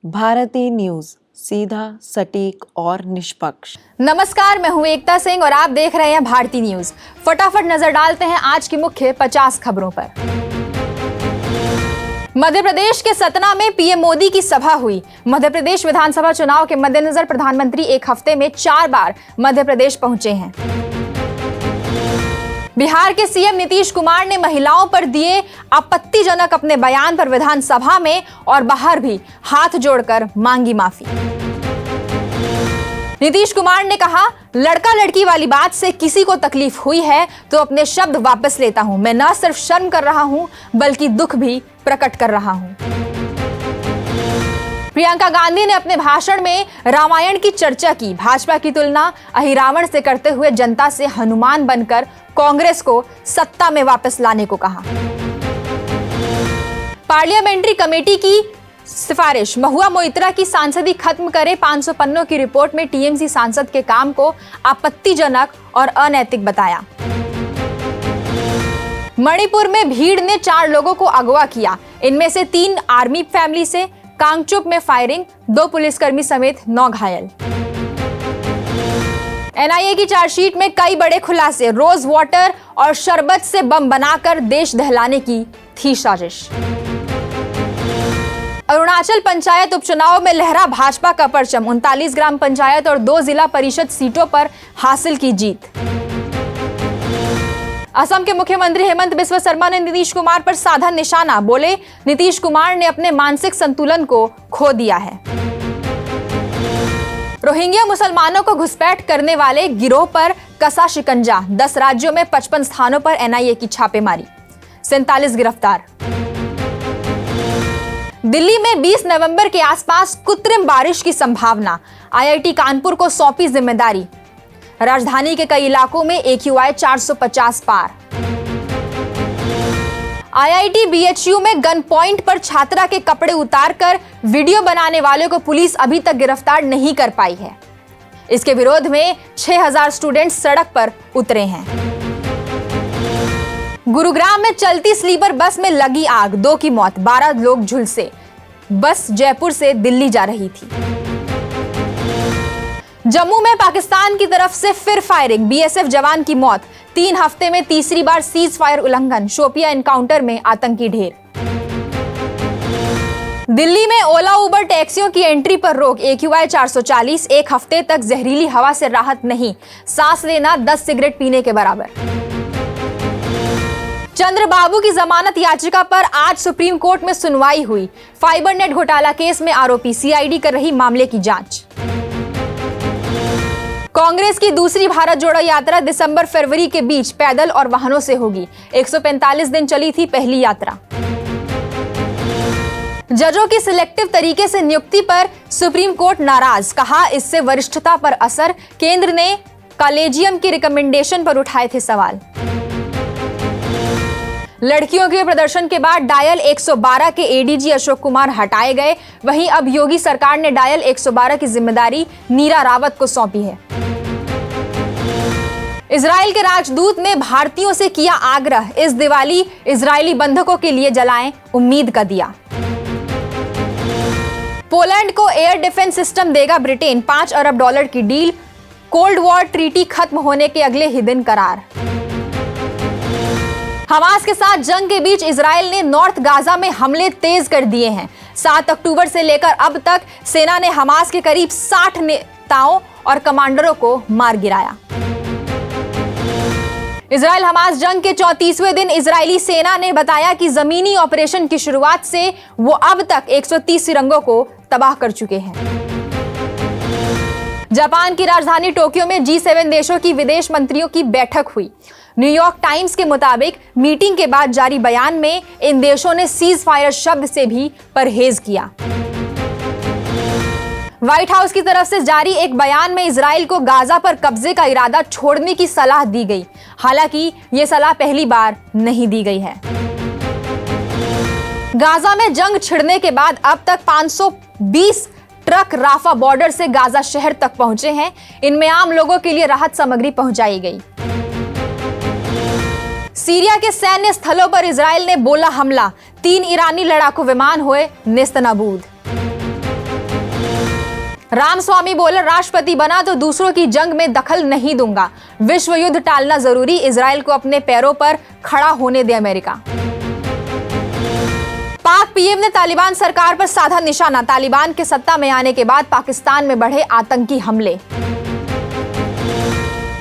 Bharti news, सीधा, सटीक और निष्पक्ष। नमस्कार, मैं हूं एकता सिंह और आप देख रहे हैं भारती न्यूज। फटाफट नजर डालते हैं आज की मुख्य 50 खबरों पर। मध्य प्रदेश के सतना में पीएम मोदी की सभा हुई। मध्य प्रदेश विधानसभा चुनाव के मद्देनजर प्रधानमंत्री एक हफ्ते में 4 बार मध्य प्रदेश पहुंचे हैं। बिहार के सीएम नीतीश कुमार ने महिलाओं पर दिए आपत्तिजनक अपने बयान पर विधानसभा में और बाहर भी हाथ जोड़कर मांगी माफी। नीतीश कुमार ने कहा, लड़का लड़की वाली बात से किसी को तकलीफ हुई है तो अपने शब्द वापस लेता हूं। मैं न सिर्फ शर्म कर रहा हूं बल्कि दुख भी प्रकट कर रहा हूं। प्रियंका गांधी ने अपने भाषण में रामायण की चर्चा की। भाजपा की तुलना अहिरावण से करते हुए जनता से हनुमान बनकर कांग्रेस को सत्ता में वापस लाने को कहा। पार्लियामेंट्री कमेटी की सिफारिश, महुआ मोइत्रा की सांसदी खत्म करे। 500 पन्नों की रिपोर्ट में टीएमसी सांसद के काम को आपत्तिजनक और अनैतिक बताया। मणिपुर में भीड़ ने 4 लोगों को अगवा किया। इनमें से 3 आर्मी फैमिली से। कांगचुप में फायरिंग, 2 पुलिसकर्मी समेत 9 घायल। एनआईए की चार्जशीट में कई बड़े खुलासे। रोज वाटर और शरबत से बम बनाकर देश दहलाने की थी साजिश। अरुणाचल पंचायत उपचुनाव में लहरा भाजपा का परचम। 39 ग्राम पंचायत और 2 जिला परिषद सीटों पर हासिल की जीत। असम के मुख्यमंत्री हेमंत बिस्वा शर्मा ने नीतीश कुमार पर साधा निशाना। बोले, नीतीश कुमार ने अपने मानसिक संतुलन को खो दिया है। रोहिंग्या मुसलमानों को घुसपैठ करने वाले गिरोह पर कसा शिकंजा। 10 राज्यों में 55 स्थानों पर एनआईए की छापेमारी। 47 गिरफ्तार। दिल्ली में 20 नवंबर के आसपास कृत्रिम बारिश की संभावना। आईआईटी कानपुर को सौंपी जिम्मेदारी। राजधानी के कई इलाकों में AQI 450 पार। आईआईटी बीएचयू में गन पॉइंट पर छात्रा के कपड़े उतारकर वीडियो बनाने वाले को पुलिस अभी तक गिरफ्तार नहीं कर पाई है। इसके विरोध में 6000 स्टूडेंट सड़क पर उतरे हैं। गुरुग्राम में चलती स्लीपर बस में लगी आग, 2 की मौत, 12 लोग झुलसे। बस जयपुर से दिल्ली जा रही थी। जम्मू में पाकिस्तान की तरफ से फिर फायरिंग, बीएसएफ जवान की मौत। 3 हफ्ते में तीसरी बार सीज फायर उल्लंघन। शोपिया एनकाउंटर में आतंकी ढेर। दिल्ली में ओला उबर टैक्सियों की एंट्री पर रोक। AQI 440। 1 हफ्ते तक जहरीली हवा से राहत नहीं। सांस लेना 10 सिगरेट पीने के बराबर। चंद्रबाबू की जमानत याचिका पर आज सुप्रीम कोर्ट में सुनवाई हुई। फाइबरनेट घोटाला केस में आरोपी सीआईडी कर रही मामले की जांच। कांग्रेस की दूसरी भारत जोड़ो यात्रा दिसंबर फरवरी के बीच पैदल और वाहनों से होगी। 145 दिन चली थी पहली यात्रा। जजों की सिलेक्टिव तरीके से नियुक्ति पर सुप्रीम कोर्ट नाराज। कहा, इससे वरिष्ठता पर असर। केंद्र ने कॉलेजियम की रिकमेंडेशन पर उठाए थे सवाल। लड़कियों के प्रदर्शन के बाद डायल 112 के एडीजी अशोक कुमार हटाए गए। वहीं अब योगी सरकार ने डायल 112 की जिम्मेदारी नीरा रावत को सौंपी है। इजराइल के राजदूत ने भारतीयों से किया आग्रह, इस दिवाली इजरायली बंधकों के लिए जलाएं उम्मीद का दिया। पोलैंड को एयर डिफेंस सिस्टम देगा ब्रिटेन। $5 अरब की डील। कोल्ड वॉर ट्रीटी खत्म होने के अगले ही दिन करार। हमास के साथ जंग के बीच इजराइल ने नॉर्थ गाजा में हमले तेज कर दिए हैं। 7 अक्टूबर से लेकर अब तक सेना ने हमास के करीब 60 नेताओं और कमांडरों को मार गिराया। इजराइल हमास जंग के 34वें दिन इजरायली सेना ने बताया कि जमीनी ऑपरेशन की शुरुआत से वो अब तक 130 सुरंगों को तबाह कर चुके हैं। जापान की राजधानी टोक्यो में G7 देशों की विदेश मंत्रियों की बैठक हुई। न्यूयॉर्क टाइम्स के मुताबिक मीटिंग के बाद जारी बयान में इन देशों ने सीज फायर शब्द से भी परहेज किया। व्हाइट हाउस की तरफ से जारी एक बयान में इजराइल को गाजा पर कब्जे का इरादा छोड़ने की सलाह दी गई। हालांकि यह सलाह पहली बार नहीं दी गई है। गाजा में जंग छिड़ने के बाद अब तक 520 ट्रक राफा बॉर्डर से गाजा शहर तक पहुंचे हैं। इनमें आम लोगों के लिए राहत सामग्री पहुंचाई गई। सीरिया के सैन्य स्थलों पर इजराइल ने बोला हमला। 3 ईरानी लड़ाकू विमान हुए नेस्तनाबूद। रामस्वामी बोले, राष्ट्रपति बना तो दूसरों की जंग में दखल नहीं दूंगा। विश्व युद्ध टालना जरूरी, इजराइल को अपने पैरों पर खड़ा होने दे अमेरिका। पाक पीएम ने तालिबान सरकार पर साधा निशाना, तालिबान के सत्ता में आने के बाद पाकिस्तान में बढ़े आतंकी हमले।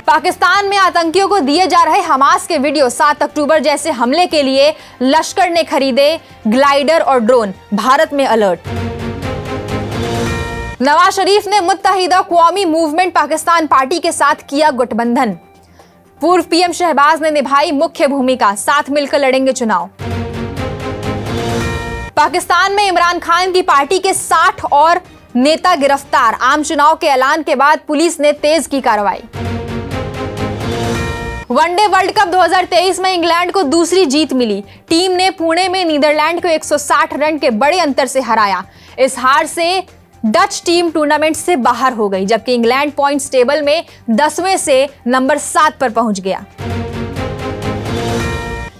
पाकिस्तान में आतंकियों को दिए जा रहे हमास के वीडियो, 7 अक्टूबर जैसे हमले के लिए लश्कर ने खरीदे ग्लाइडर और ड्रोन, भारत में अलर्ट। नवाज शरीफ ने मुत्तहिदा कौमी मूवमेंट पाकिस्तान पार्टी के साथ किया गठबंधन। पूर्व पीएम शहबाज ने निभाई मुख्य भूमिका, साथ मिलकर लड़ेंगे चुनाव। पाकिस्तान में इमरान खान की पार्टी के 60 और नेता गिरफ्तार, आम चुनाव के ऐलान के बाद पुलिस ने तेज की कार्रवाई। वनडे वर्ल्ड कप 2023 में इंग्लैंड को दूसरी जीत मिली, टीम ने पुणे में नीदरलैंड को 160 रन के बड़े अंतर से हराया। इस हार से डच टीम टूर्नामेंट से बाहर हो गई, जबकि इंग्लैंड पॉइंट्स टेबल में 10वें से नंबर 7 पर पहुंच गया।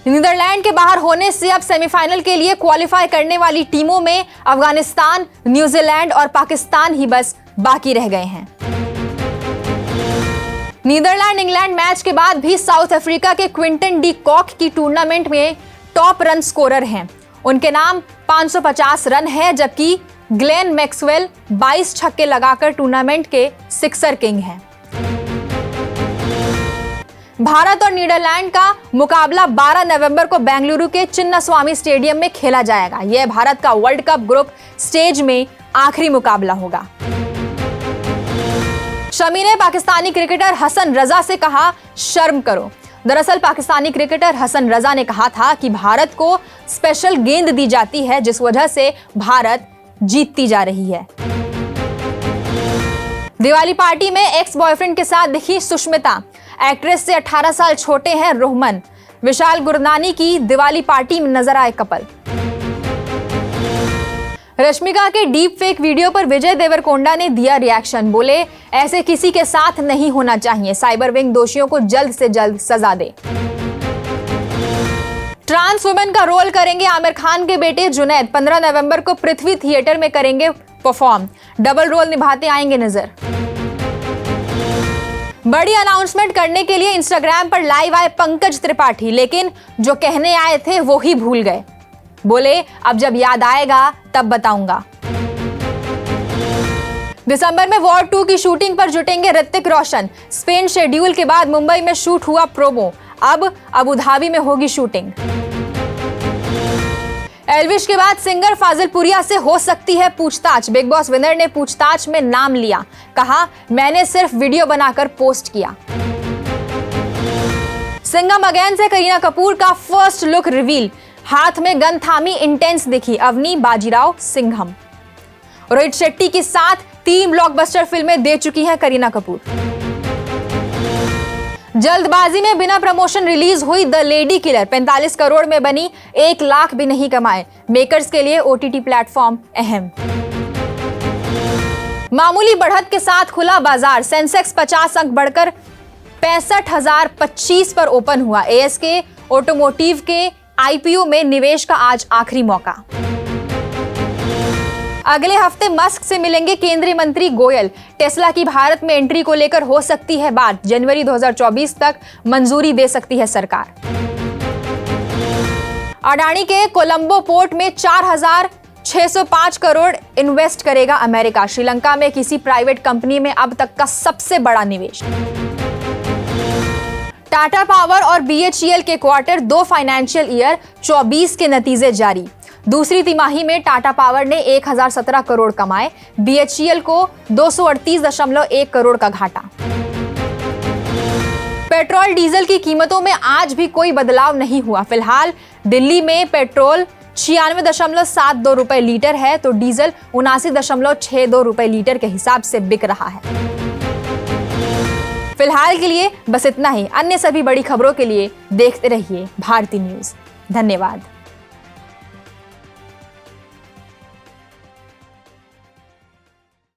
नीदरलैंड के बाहर होने से अब सेमीफाइनल के लिए क्वालिफाई करने वाली टीमों में अफगानिस्तान, न्यूजीलैंड और पाकिस्तान ही बस बाकी रह गए हैं। नीदरलैंड इंग्लैंड मैच के बाद भी साउथ अफ्रीका के क्विंटन डी कॉक की टूर्नामेंट में टॉप रन स्कोरर हैं। उनके नाम 550 रन है, जबकि ग्लेन मैक्सवेल 22 छक्के लगाकर टूर्नामेंट के सिक्सर किंग हैं। भारत और नीदरलैंड का मुकाबला 12 नवंबर को बेंगलुरु के चिन्नास्वामी स्टेडियम में खेला जाएगा। यह भारत का वर्ल्ड कप ग्रुप स्टेज में आखिरी मुकाबला होगा। शमी ने पाकिस्तानी क्रिकेटर हसन रजा से कहा, शर्म करो। दरअसल पाकिस्तानी क्रिकेटर हसन रजा ने कहा था कि भारत को स्पेशल गेंद दी जाती है, जिस वजह से भारत जीतती जा रही है। दिवाली पार्टी में एक्स बॉयफ्रेंड के साथ दिखी सुष्मिता, एक्ट्रेस से 18 साल छोटे हैं रोहमन। विशाल गुरनानी की दिवाली पार्टी में नजर आए कपल। रश्मिका के डीप फेक वीडियो पर विजय देवरकोंडा ने दिया रिएक्शन, बोले ऐसे किसी के साथ नहीं होना चाहिए, साइबर विंग दोषियों को जल्द से जल्द सजा दे। ट्रांस वुमेन का रोल करेंगे आमिर खान के बेटे जुनैद, 15 नवंबर को पृथ्वी थिएटर में करेंगे परफॉर्म, डबल रोल निभाते आएंगे नजर। बड़ी अनाउंसमेंट करने के लिए इंस्टाग्राम पर लाइव आए पंकज त्रिपाठी, लेकिन जो कहने आए थे वो ही भूल गए। बोले अब जब याद आएगा तब बताऊंगा। दिसंबर में वॉर 2 की शूटिंग पर जुटेंगे ऋतिक रोशन। स्पेन शेड्यूल के बाद मुंबई में शूट हुआ प्रोमो, अब अबू धाबी में होगी शूटिंग। एल्विश के बाद सिंगर फाजिल पुरिया से हो सकती है पूछताछ, बिग बॉस विनर ने पूछताछ में नाम लिया, कहा मैंने सिर्फ वीडियो बनाकर पोस्ट किया। सिंघम अगेन से करीना कपूर का फर्स्ट लुक रिवील, हाथ में गन थामी इंटेंस दिखी अवनी बाजीराव सिंघम। रोहित शेट्टी के साथ 3 ब्लॉकबस्टर फिल्में दे चुकी हैं करीना कपूर। जल्दबाजी में बिना प्रमोशन रिलीज हुई द लेडी किलर, 45 करोड़ में बनी, 1 लाख भी नहीं कमाए। मेकर्स के लिए ओटीटी प्लेटफॉर्म अहम। मामूली बढ़त के साथ खुला बाजार, सेंसेक्स 50 अंक बढ़कर 65,025 पर ओपन हुआ। एएसके ऑटोमोटिव के आईपीओ में निवेश का आज आखिरी मौका। अगले हफ्ते मस्क से मिलेंगे केंद्रीय मंत्री गोयल, टेस्ला की भारत में एंट्री को लेकर हो सकती है बात, जनवरी 2024 तक मंजूरी दे सकती है सरकार। अडानी के कोलंबो पोर्ट में 4,605 करोड़ इन्वेस्ट करेगा अमेरिका, श्रीलंका में किसी प्राइवेट कंपनी में अब तक का सबसे बड़ा निवेश। टाटा पावर और बीएचईएल के क्वार्टर 2 फाइनेंशियल ईयर 24 के नतीजे जारी। दूसरी तिमाही में टाटा पावर ने 1017 करोड़ कमाए, बीएचईएल को 238.1 करोड़ का घाटा। पेट्रोल डीजल की कीमतों में आज भी कोई बदलाव नहीं हुआ। फिलहाल दिल्ली में पेट्रोल 96.72 रुपए लीटर है, तो डीजल 79.62 रुपए लीटर के हिसाब से बिक रहा है। फिलहाल के लिए बस इतना ही। अन्य सभी बड़ी खबरों के लिए देखते रहिए भारती न्यूज। धन्यवाद।